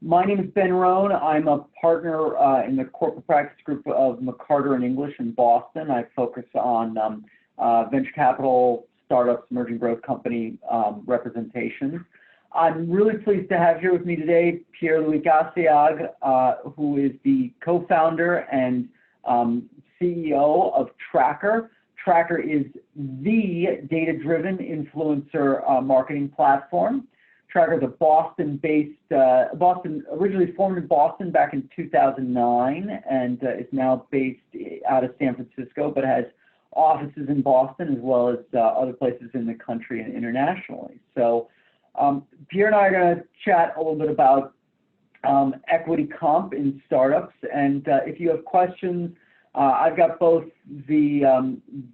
My name is Ben Hron. I'm a partner in the corporate practice group of McCarter in English in Boston. I focus on venture capital, startups, emerging growth company representation. I'm really pleased to have here with me today Pierre-Loïc Assayag, who is the co-founder and CEO of Traackr. Traackr is the data-driven influencer marketing platform. Traackr is a Boston-based, originally formed in Boston back in 2009 and is now based out of San Francisco, but has offices in Boston as well as other places in the country and internationally. So Pierre and I are going to chat a little bit about equity comp in startups. And if you have questions, I've got both the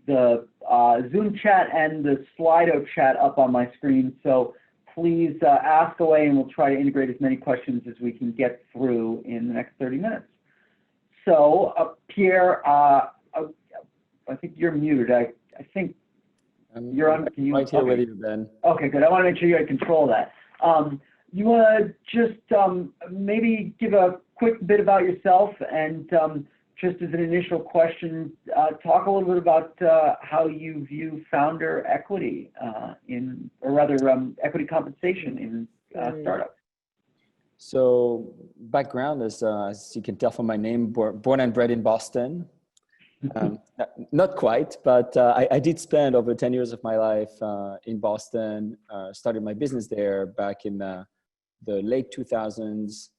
Zoom chat and the Slido chat up on my screen. So please ask away, and we'll try to integrate as many questions as we can get through in the next 30 minutes. So, Pierre, I think you're muted. I think you're on. Can you, right here with you, Ben. Okay, good. I want to make sure you control that. You want to just maybe give a quick bit about yourself and just as an initial question, talk a little bit about how you view founder equity equity compensation in startups. So background is, as you can tell from my name, born and bred in Boston. Not quite, but I did spend over 10 years of my life in Boston, started my business there back in the late 2000s.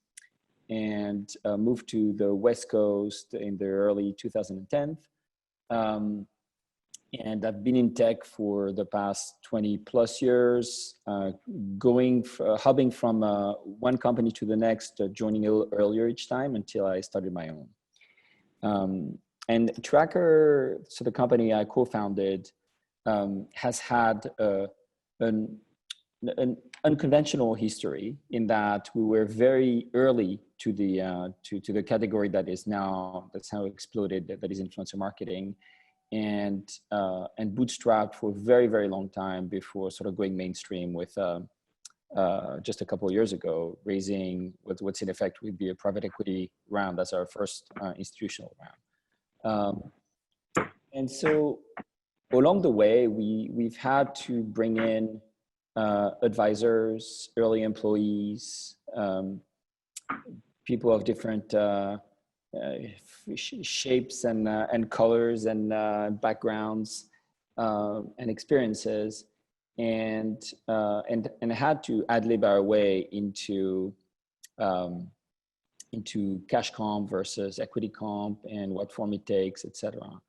And moved to the West Coast in the early 2010s. And I've been in tech for the past 20 plus years, hubbing from one company to the next, joining a little earlier each time until I started my own. And Traackr, so the company I co-founded, has had an unconventional history in that we were very early to the category that's now exploded, that is influencer marketing, and bootstrapped for a very, very long time before sort of going mainstream with just a couple of years ago raising what's in effect would be a private equity round. That's our first institutional round. And so along the way, we've had to bring in advisors, early employees, people of different shapes and colors and backgrounds and experiences, and had to ad-lib our way into cash comp versus equity comp and what form it takes, etc.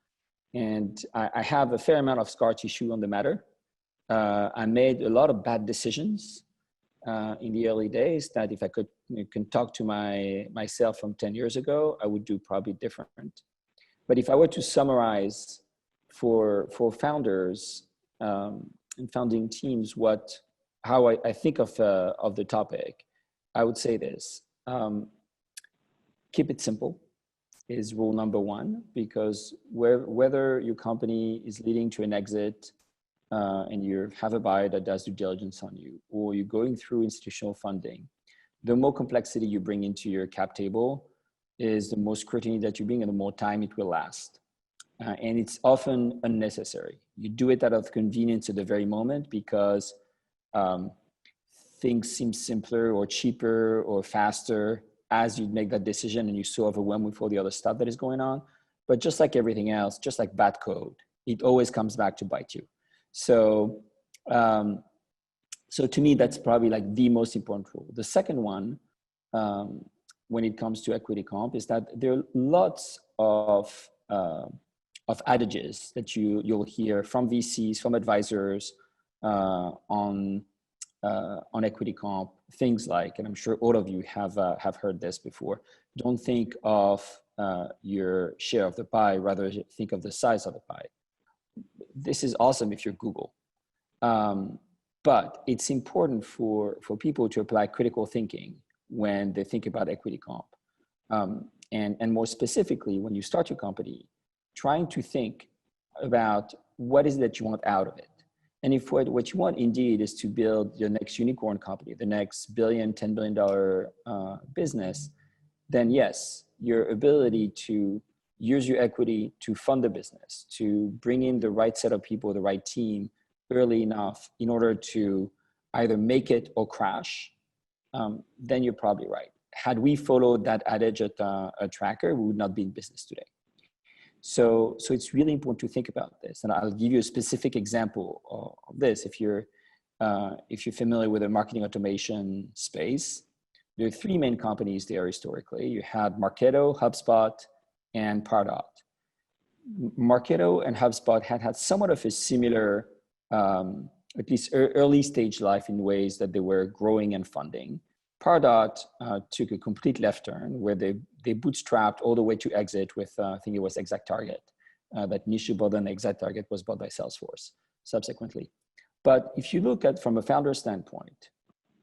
And I have a fair amount of scar tissue on the matter. I made a lot of bad decisions in the early days that if I can talk to myself from 10 years ago, I would do probably different. But if I were to summarize for founders and founding teams how I think of the topic, I would say this: keep it simple is rule number one, because whether your company is leading to an exit and you have a buyer that does due diligence on you, or you're going through institutional funding, the more complexity you bring into your cap table is the more scrutiny that you bring and the more time it will last. And it's often unnecessary. You do it out of convenience at the very moment because things seem simpler or cheaper or faster as you make that decision and you're so overwhelmed with all the other stuff that is going on. But just like everything else, just like bad code, it always comes back to bite you. So, so to me, that's probably like the most important rule. The second one, when it comes to equity comp, is that there are lots of adages that you'll hear from VCs, from advisors on equity comp. Things like, and I'm sure all of you have heard this before: don't think of your share of the pie, rather think of the size of the pie. This is awesome if you're Google. But it's important for people to apply critical thinking when they think about equity comp. And more specifically, when you start your company, trying to think about what is it that you want out of it. And if what you want indeed is to build your next unicorn company, the next billion, $10 billion business, then yes, your ability to use your equity to fund the business, to bring in the right set of people, the right team early enough in order to either make it or crash, then you're probably right. Had we followed that adage at Traackr, we would not be in business today. So it's really important to think about this. And I'll give you a specific example of this. If you're familiar with the marketing automation space, there are three main companies there historically. You had Marketo, HubSpot, and Pardot. Marketo and HubSpot had somewhat of a similar, at least early stage life in ways that they were growing and funding. Pardot took a complete left turn where they bootstrapped all the way to exit with, I think it was ExactTarget, that initially bought an ExactTarget was bought by Salesforce subsequently. But if you look at from a founder standpoint,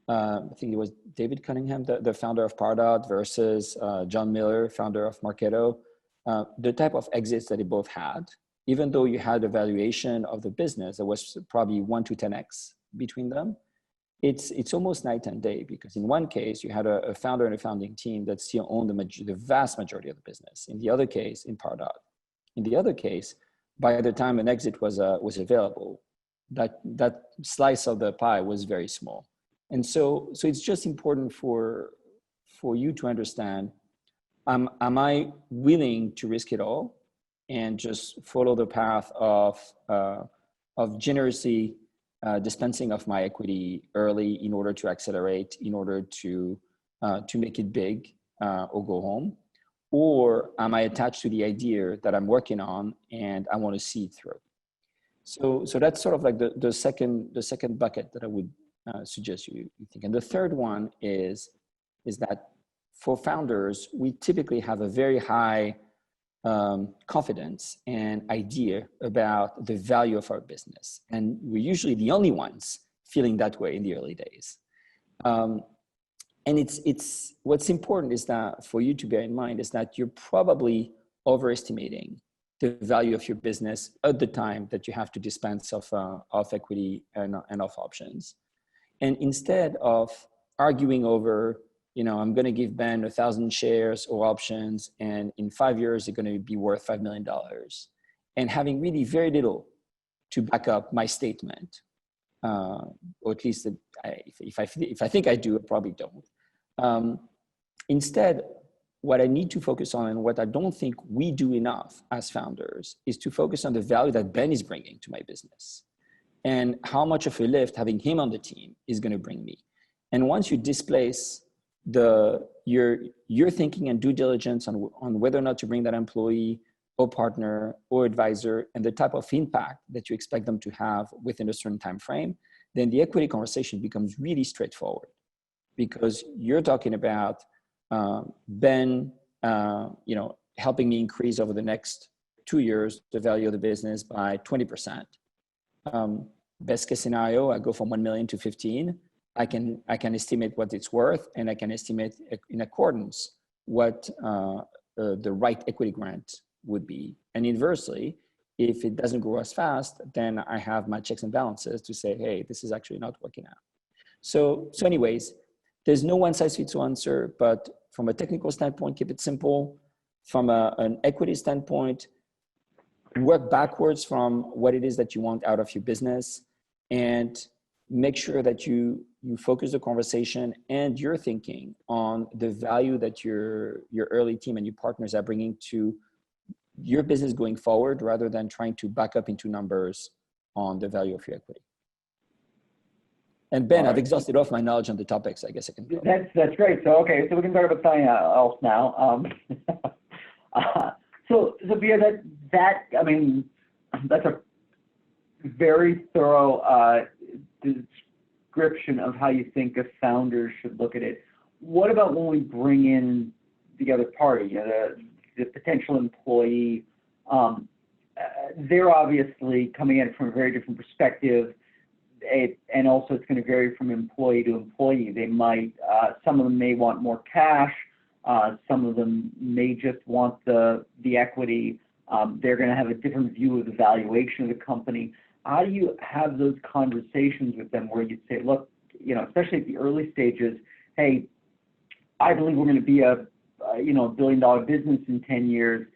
I think it was David Cunningham, the founder of Pardot versus John Miller, founder of Marketo, the type of exits that they both had, even though you had a valuation of the business that was probably 1 to 10x between them, it's almost night and day, because in one case you had a founder and a founding team that still owned the vast majority of the business. In the other case, in Pardot, in the other case, by the time an exit was available, that slice of the pie was very small. And so it's just important for you to understand, am I willing to risk it all and just follow the path of generously dispensing of my equity early in order to accelerate, in order to make it big or go home? Or am I attached to the idea that I'm working on and I want to see it through? So that's sort of like the second bucket that I would suggest you think. And the third one is that for founders, we typically have a very high confidence and idea about the value of our business. And we're usually the only ones feeling that way in the early days. And it's what's important is that for you to bear in mind is that you're probably overestimating the value of your business at the time that you have to dispense of equity and of options. And instead of arguing over, I'm going to give Ben 1,000 shares or options, and in 5 years, they're going to be worth $5 million, and having really very little to back up my statement, or at least if I think I do, I probably don't. Instead, what I need to focus on, and what I don't think we do enough as founders, is to focus on the value that Ben is bringing to my business, and how much of a lift having him on the team is going to bring me. And once you displace your thinking and due diligence on whether or not to bring that employee or partner or advisor and the type of impact that you expect them to have within a certain time frame, then the equity conversation becomes really straightforward, because you're talking about Ben, helping me increase over the next 2 years the value of the business by 20%. Best case scenario, I go from 1 million to 15. I can estimate what it's worth, and I can estimate in accordance what the right equity grant would be. And inversely, if it doesn't grow as fast, then I have my checks and balances to say, hey, this is actually not working out. So anyways, there's no one size fits all answer, but from a technical standpoint, keep it simple. From an equity standpoint, work backwards from what it is that you want out of your business, and make sure that you focus the conversation and your thinking on the value that your early team and your partners are bringing to your business going forward, rather than trying to back up into numbers on the value of your equity. And Ben, I've exhausted off my knowledge on the topics. I guess I can go. That's great. So we can talk about something else now. So Pierre, that's a very thorough description of how you think a founder should look at it. What about when we bring in the other party, the potential employee? They're obviously coming at it from a very different perspective, and also it's going to vary from employee to employee. They might, some of them may want more cash. Some of them may just want the equity. They're going to have a different view of the valuation of the company. how do you have those conversations with them where you say, look, especially at the early stages, hey, I believe we're going to be a $1 billion business in 10 years,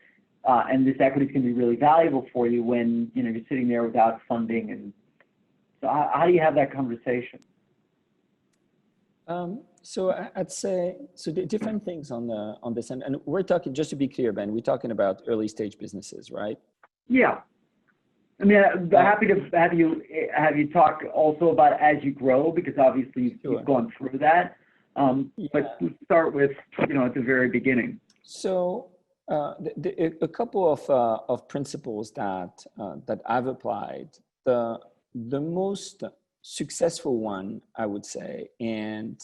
and this equity is going to be really valuable for you when you're sitting there without funding. And so how do you have that conversation? So I'd say different things on this, and we're talking, just to be clear, Ben, we're talking about early stage businesses, right? Yeah. I mean, I'm happy to have you talk also about as you grow, because obviously you've gone through that. But we start with, at the very beginning. So a couple of principles that I've applied. The most successful one, I would say, and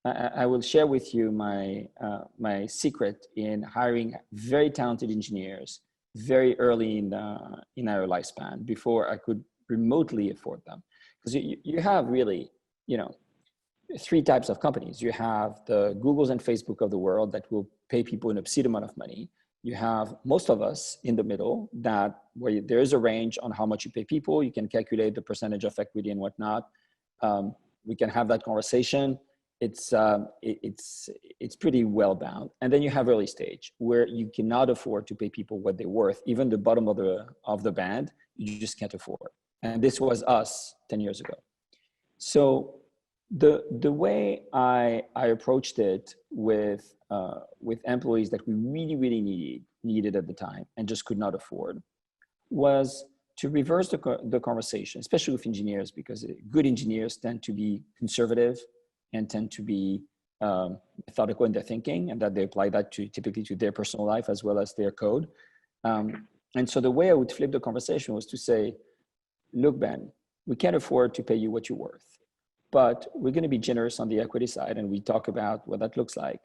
I will share with you my secret in hiring very talented engineers very early in our lifespan, before I could remotely afford them. Because you have really, three types of companies. You have the Googles and Facebook of the world that will pay people an obscene amount of money. You have most of us in the middle, where there is a range on how much you pay people. You can calculate the percentage of equity and whatnot. We can have that conversation. It's pretty well bound. And then you have early stage, where you cannot afford to pay people what they're worth. Even the bottom of the band, you just can't afford. And this was us 10 years ago. So the way I approached it with employees that we really, really needed at the time and just could not afford, was to reverse the conversation, especially with engineers, because good engineers tend to be conservative and tend to be methodical in their thinking, and that they apply that typically to their personal life as well as their code. And so the way I would flip the conversation was to say, look, Ben, we can't afford to pay you what you're worth, but we're going to be generous on the equity side, and we talk about what that looks like.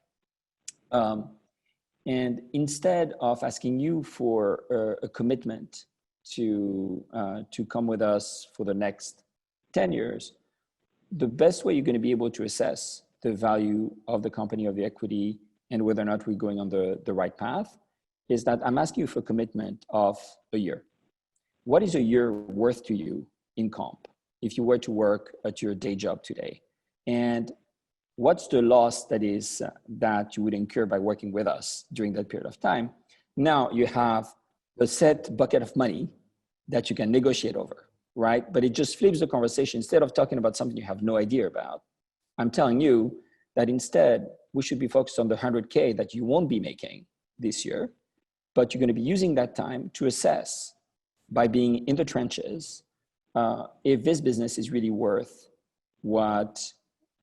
And instead of asking you for a commitment to come with us for the next 10 years, the best way you're going to be able to assess the value of the company, of the equity, and whether or not we're going on the right path is that I'm asking you for a commitment of a year. What is a year worth to you in comp if you were to work at your day job today? And what's the loss that you would incur by working with us during that period of time? Now you have a set bucket of money that you can negotiate over, right? But it just flips the conversation. Instead of talking about something you have no idea about, I'm telling you that instead we should be focused on the 100K that you won't be making this year, but you're going to be using that time to assess, by being in the trenches, if this business is really worth what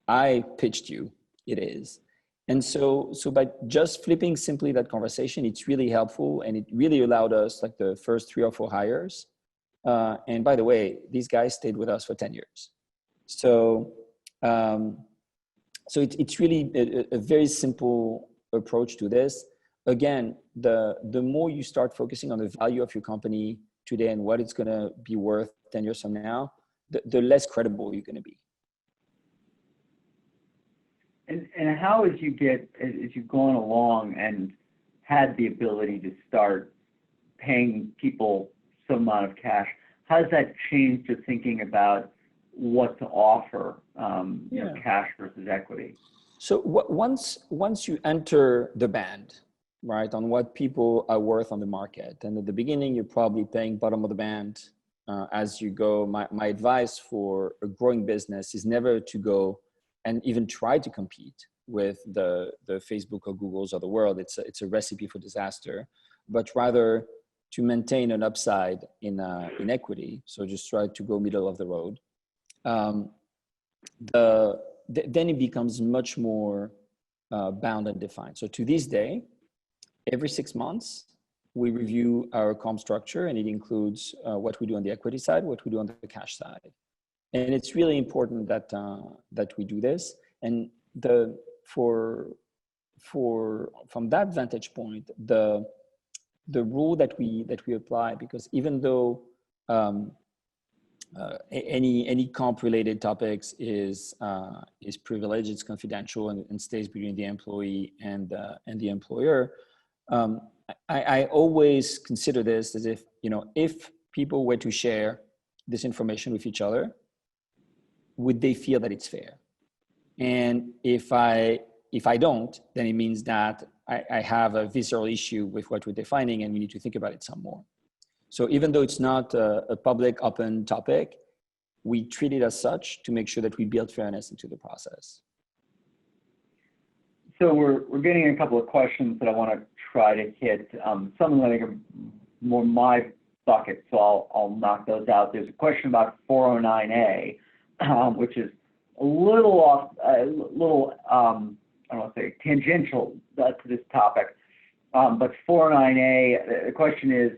I pitched you it is. And so by just flipping simply that conversation, it's really helpful, and it really allowed us, like the first 3 or 4 hires. And by the way, these guys stayed with us for 10 years. So it's really a very simple approach to this. Again, the more you start focusing on the value of your company today and what it's going to be worth 10 years from now, the less credible you're going to be. And how, as you've gone along and had the ability to start paying people some amount of cash, how does that change your thinking about what to offer, cash versus equity? So once you enter the band, right, on what people are worth on the market, and at the beginning you're probably paying bottom of the band. As you go, my advice for a growing business is never to go and even try to compete with the Facebook or Googles of the world. It's a recipe for disaster, but rather to maintain an upside in equity. So just try to go middle of the road. Then it becomes much more bound and defined. So to this day, every 6 months, we review our comp structure, and it includes what we do on the equity side, what we do on the cash side. And it's really important that we do this. And from that vantage point, the rule that we apply, because even though any comp related topics is privileged, it's confidential, and stays between the employee and the employer, I always consider this as if people were to share this information with each other, would they feel that it's fair? And if I don't, then it means that I have a visceral issue with what we're defining, and we need to think about it some more. So even though it's not a public open topic, we treat it as such to make sure that we build fairness into the process. So we're getting a couple of questions that I want to try to hit. Some of them I think are more my bucket, so I'll knock those out. There's a question about 409A, which is a little off, I don't want to say tangential to this topic, but 409A, the question is,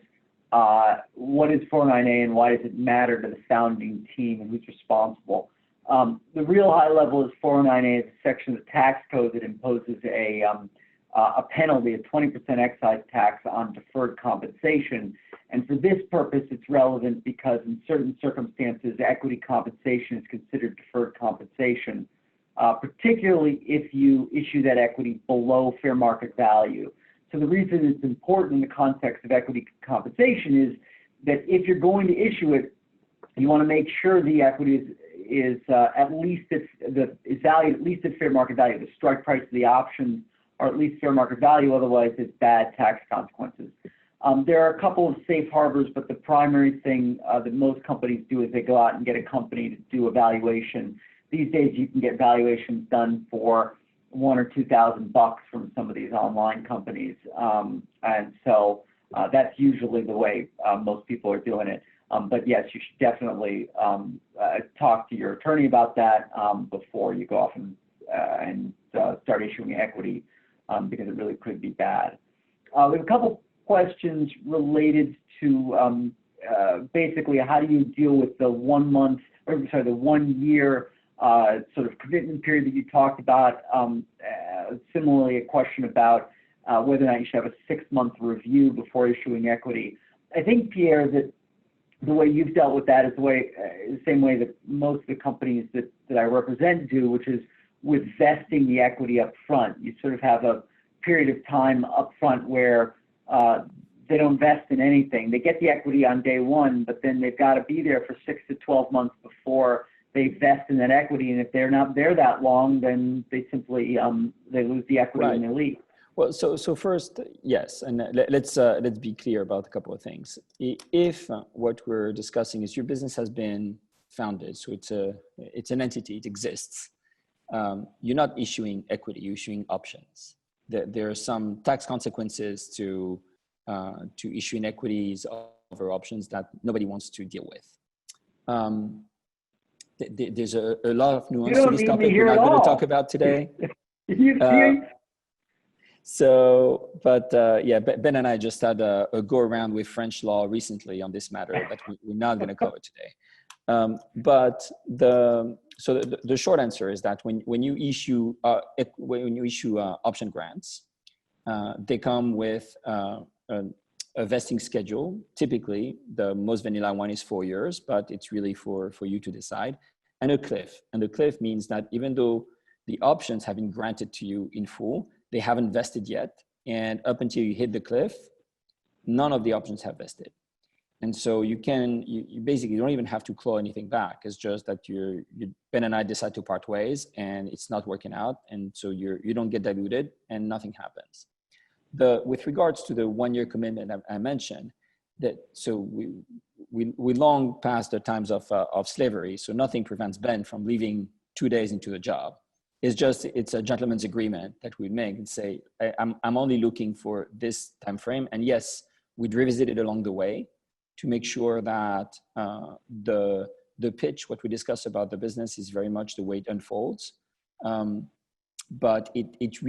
what is 409A and why does it matter to the founding team and who's responsible? The real high level is 409A is a section of the tax code that imposes a penalty, a 20% excise tax on deferred compensation. And for this purpose, it's relevant because in certain circumstances, equity compensation is considered deferred compensation, particularly if you issue that equity below fair market value. So the reason it's important in the context of equity compensation is that if you're going to issue it, you want to make sure the equity is at least is valued at least at fair market value. The strike price of the options are at least fair market value, otherwise it's bad tax consequences. There are a couple of safe harbors, but the primary thing that most companies do is they go out and get a company to do a valuation. These days you can get valuations done for $1,000 or $2,000 from some of these online companies, and so that's usually the way most people are doing it. But yes, you should definitely talk to your attorney about that before you go off and start issuing equity, because it really could be bad. We have a couple questions related to basically how do you deal with the 1 year sort of commitment period that you talked about. Similarly, a question about whether or not you should have a 6-month review before issuing equity. I think, Pierre, that the way you've dealt with that is the same way that most of the companies that I represent do, which is with vesting the equity up front. You sort of have a period of time up front where they don't vest in anything. They get the equity on day one, but then they've got to be there for 6 to 12 months before they vest in that equity. And if they're not there that long, then they simply they lose the equity and they leave. Well, so first, yes, and let's be clear about a couple of things. If what we're discussing is your business has been founded, so it's an entity, it exists. You're not issuing equity, you're issuing options. There are some tax consequences to issuing equities over options that nobody wants to deal with. There's a lot of nuance to this topic we're not going to talk about today. Yeah, Ben and I just had a go around with French law recently on this matter that we're not going to cover today. But the short answer is that when you issue option grants, they come with a vesting schedule. Typically, the most vanilla one is 4 years, but it's really for you to decide. And a cliff. And the cliff means that even though the options have been granted to you in full, they haven't vested yet. And up until you hit the cliff, none of the options have vested. And so you basically don't even have to claw anything back. It's just that Ben and I decide to part ways and it's not working out. And so you don't get diluted and nothing happens. With regards to the 1 year commitment I mentioned, we long past the times of slavery. So nothing prevents Ben from leaving 2 days into the job. It's a gentleman's agreement that we make and say, I'm only looking for this time frame. And yes, we'd revisit it along the way to make sure that the pitch, what we discuss about the business, is very much the way it unfolds. But it's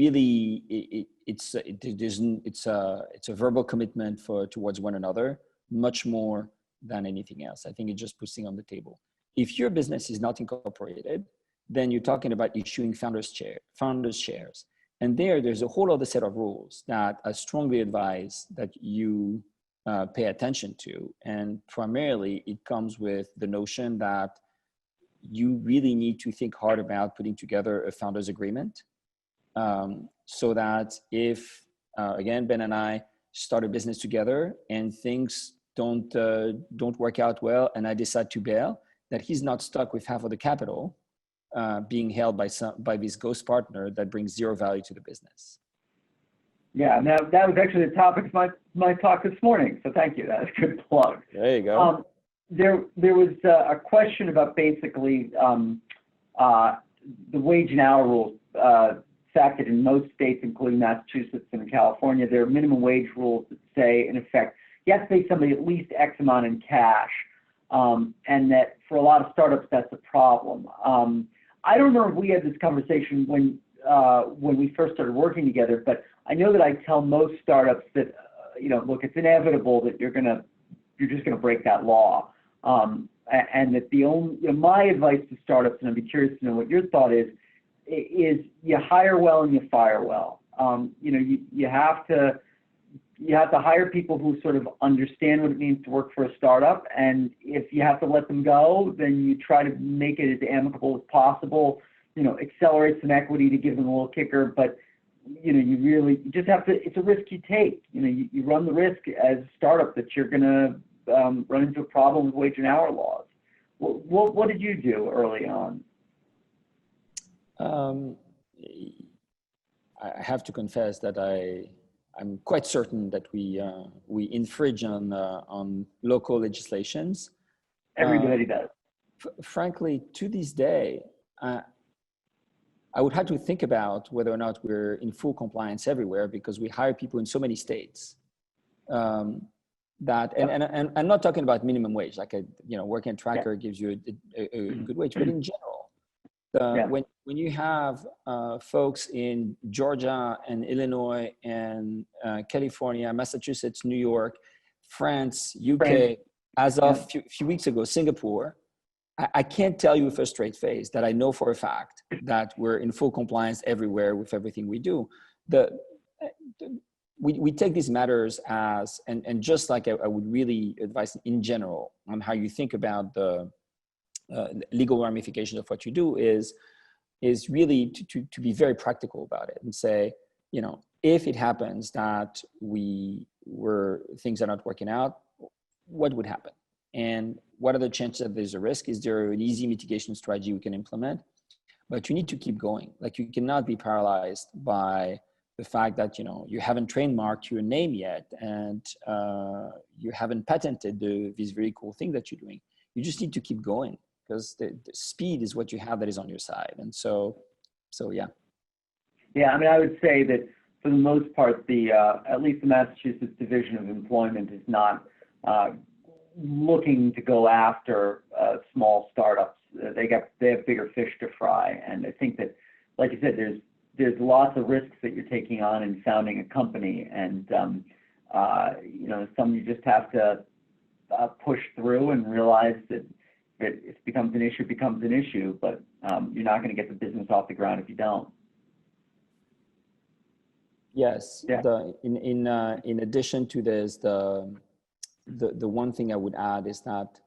a verbal commitment towards one another, much more than anything else. I think it's just putting on the table. If your business is not incorporated, then you're talking about issuing founders shares. And there's a whole other set of rules that I strongly advise that you pay attention to. And primarily it comes with the notion that you really need to think hard about putting together a founders agreement, so that if, again, Ben and I start a business together and things don't work out well and I decide to bail, that he's not stuck with half of the capital being held by this ghost partner that brings zero value to the business. Yeah, that was actually the topic of my talk this morning. So thank you. That was a good plug. There you go. There was a question about basically the wage and hour rules. Fact that in most states, including Massachusetts and California, there are minimum wage rules that say, in effect, you have to pay somebody at least X amount in cash, and that for a lot of startups, that's a problem. I don't remember if we had this conversation when we first started working together, but I know that I tell most startups that, look, it's inevitable that you're just gonna break that law, and that my advice to startups, and I'd be curious to know what your thought is you hire well and you fire well. You have to hire people who sort of understand what it means to work for a startup, and if you have to let them go, then you try to make it as amicable as possible. Accelerate some equity to give them a little kicker, but you just have to. It's a risk you take. You run the risk as a startup that you're going to run into a problem with wage and hour laws. What did you do early on? I have to confess that I'm quite certain that we infringe on local legislations. Everybody does. Frankly, to this day, I would have to think about whether or not we're in full compliance everywhere, because we hire people in so many states. And I'm not talking about minimum wage, like working at Traackr gives you a good wage, but in general. When you have folks in Georgia and Illinois and California, Massachusetts, New York, France, UK, as of a few weeks ago, Singapore, I can't tell you with a straight face that I know for a fact that we're in full compliance everywhere with everything we do. We take these matters as, and just like I would really advise in general on how you think about the legal ramifications of what you do is really to be very practical about it and say, if it happens that things are not working out, what would happen? And what are the chances that there's a risk? Is there an easy mitigation strategy we can implement? But you need to keep going. Like, you cannot be paralyzed by the fact that, you haven't trademarked your name yet, and you haven't patented this very cool thing that you're doing. You just need to keep going, because the speed is what you have that is on your side. And so yeah. Yeah, I would say that for the most part, at least the Massachusetts Division of Employment is not looking to go after small startups. They have bigger fish to fry, and I think that, like you said, there's lots of risks that you're taking on in founding a company, and some you just have to push through and realize that it becomes an issue, but you're not going to get the business off the ground if you don't. Yes. Yeah. In addition to this, the one thing I would add is that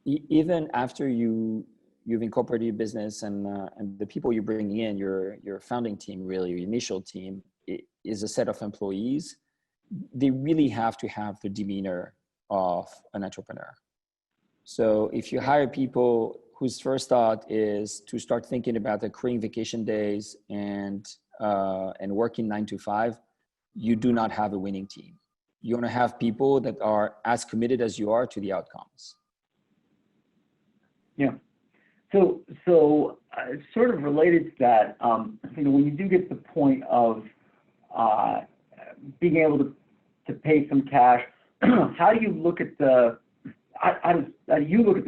even after you've incorporated your business and the people you're bringing in, your founding team, really your initial team, is a set of employees. They really have to have the demeanor of an entrepreneur. So if you hire people whose first thought is to start thinking about accruing vacation days and working 9 to 5, you do not have a winning team. You want to have people that are as committed as you are to the outcomes. Yeah. So sort of related to that, when you do get to the point of being able to pay some cash, how do you look at the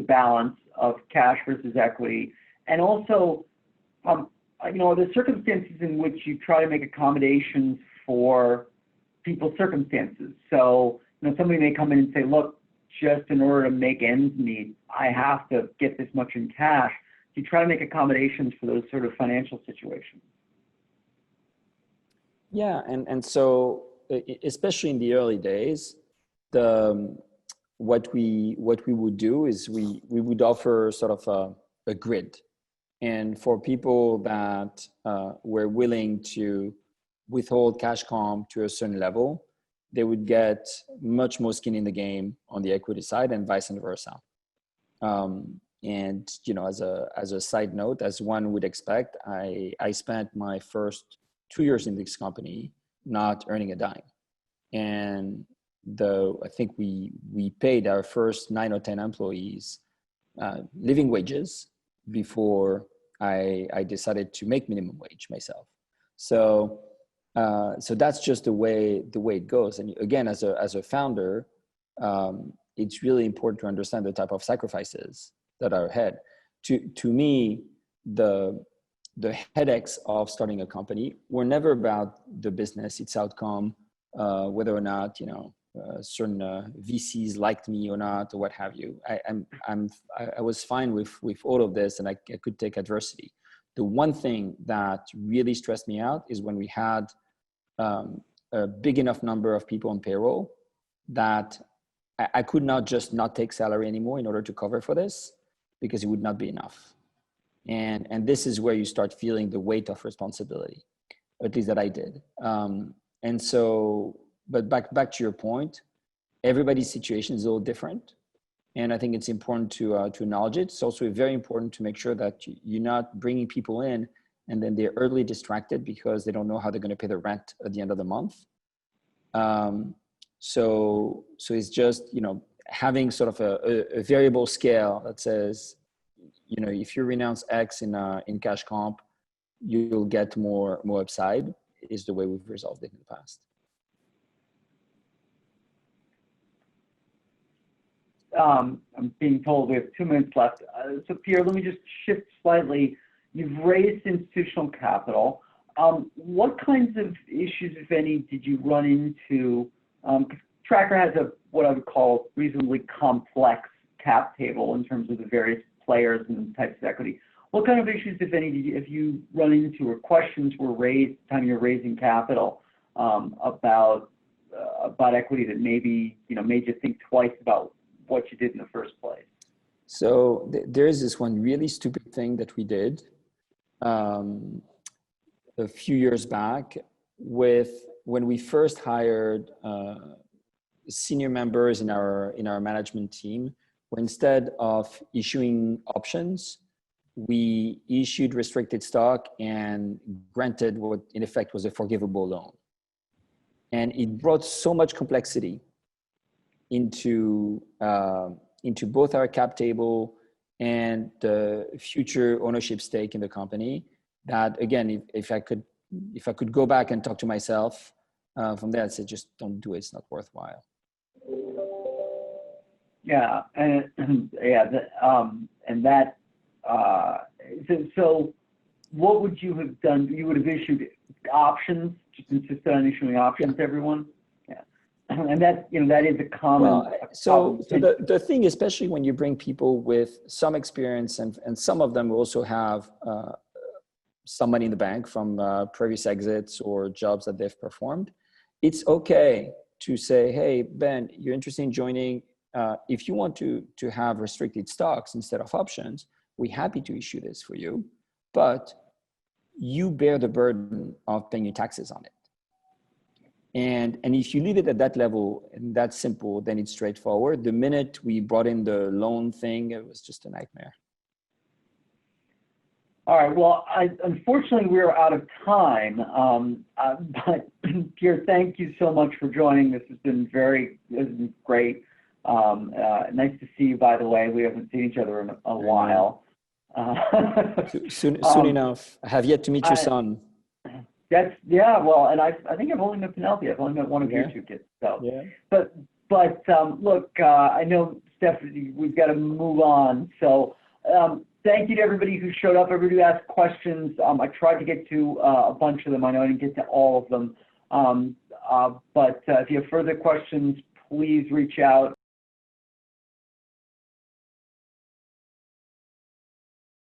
balance of cash versus equity? And also, are there circumstances in which you try to make accommodations for people's circumstances? So, somebody may come in and say, look, just in order to make ends meet, I have to get this much in cash. Do you try to make accommodations for those sort of financial situations? Yeah, and so especially in the early days, what we would do is we would offer sort of a grid, and for people that were willing to withhold cash comp to a certain level, they would get much more skin in the game on the equity side and vice versa. And as a side note, as one would expect, I spent my first 2 years in this company not earning a dime. And I think we paid our first 9 or 10 employees living wages before I decided to make minimum wage myself. So that's just the way it goes. And again, as a founder, it's really important to understand the type of sacrifices that are ahead. To me, the headaches of starting a company were never about the business, its outcome, whether or not certain VCs liked me or not, or what have you. I was fine with all of this, and I could take adversity. The one thing that really stressed me out is when we had a big enough number of people on payroll that I could not just not take salary anymore in order to cover for this, because it would not be enough. And this is where you start feeling the weight of responsibility, at least that I did. And so, but back to your point, everybody's situation is a little different. And I think it's important to acknowledge it. It's also very important to make sure that you're not bringing people in and then they're early distracted because they don't know how they're going to pay the rent at the end of the month. So it's just, having sort of a variable scale that says, if you renounce X in cash comp, you'll get more upside, is the way we've resolved it in the past. I'm being told we have 2 minutes left. So Pierre, let me just shift slightly. You've raised institutional capital. What kinds of issues, if any, did you run into? Traackr has what I would call reasonably complex cap table in terms of the various players and types of equity. What kind of issues, if any, have you run into, or questions were raised at the time you're raising capital about equity that maybe made you think twice about what you did in the first place? So there is this one really stupid thing that we did a few years back when we first hired senior members in our management team, where instead of issuing options, we issued restricted stock and granted what in effect was a forgivable loan. And it brought so much complexity into both our cap table and the future ownership stake in the company that, again, if I could go back and talk to myself from there, I'd say just don't do it. It's not worthwhile. Yeah, so what would you have done? You would have issued options, just insisted on issuing options to everyone? Yeah. And that is a common. So the thing, especially when you bring people with some experience and some of them also have some money in the bank from previous exits or jobs that they've performed, it's okay to say, hey, Ben, you're interested in joining. If you want to have restricted stocks instead of options, we're happy to issue this for you, but you bear the burden of paying your taxes on it. And if you leave it at that level and that's simple, then it's straightforward. The minute we brought in the loan thing, it was just a nightmare. All right. Well, unfortunately, we're out of time. But Pierre, thank you so much for joining. This has been great. Nice to see you, by the way. We haven't seen each other in a while. Soon enough. I have yet to meet your son. Well, and I think I've only met Penelope. I've only met one of your two kids. So, yeah. But look, I know, Stephanie, we've got to move on. So, thank you to everybody who showed up, everybody who asked questions. I tried to get to a bunch of them. I know I didn't get to all of them. But if you have further questions, please reach out.